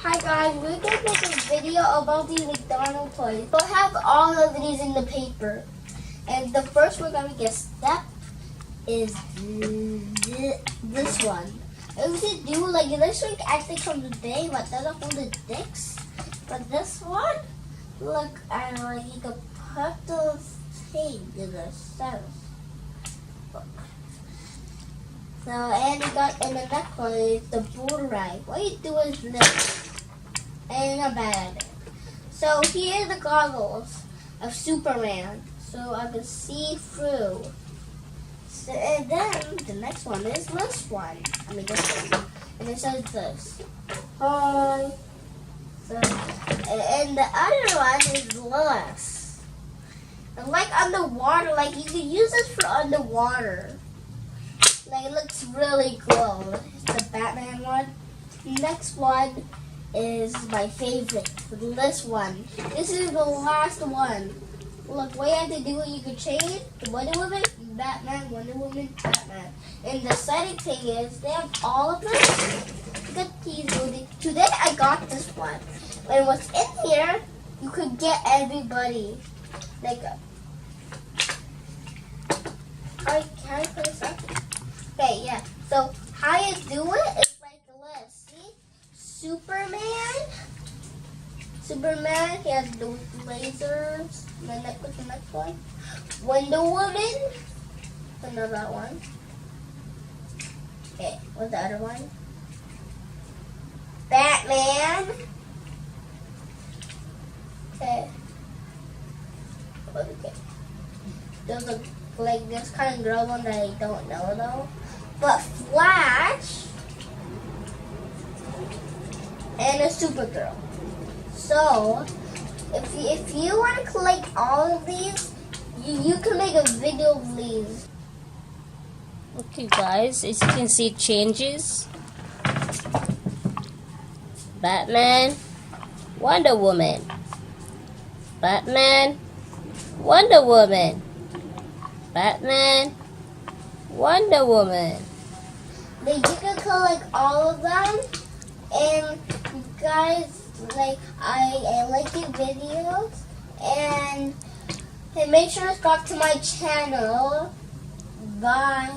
Hi guys, we're gonna make a video about these McDonald's toys. We'll have all of these in the paper. And the first we're gonna get step is this one. It was to do like it looks like actually comes big, but doesn't hold the dicks. But this one, look, like you can put the thing in the center. Look. So, and you got in the next one is the boomerang. What you do is this. And I'm bad at it. So here are the goggles of Superman. So I can see through. So, and then the next one is this one. I mean this one. And it says this. Hi. So, and the other one is this. And like underwater, like you can use this for underwater. Like it looks really cool. It's the Batman one. Next one is my favorite. This one. This is the last one. Look, what you have to do is you can change the Wonder Woman, Batman, Wonder Woman, Batman. And the exciting thing is they have all of them. Look at these. Today I got this one. And what's in here, you could get everybody. Like, can I put this up? Okay, yeah. So how you do it is like this. See? Superman, he has those lasers. And then what's the next one? Wonder Woman. Another one. Okay, what's the other one? Batman. Okay. Okay. There's a like this kind of girl one that I don't know though. But Flash and a Supergirl. So if you want to collect all of these, you can make a video of these. Okay guys, as you can see it changes. Batman, Wonder Woman. Batman, Wonder Woman. Batman, Wonder Woman. Like you can collect all of them, and you guys, like I like your videos, and make sure to subscribe to my channel. Bye.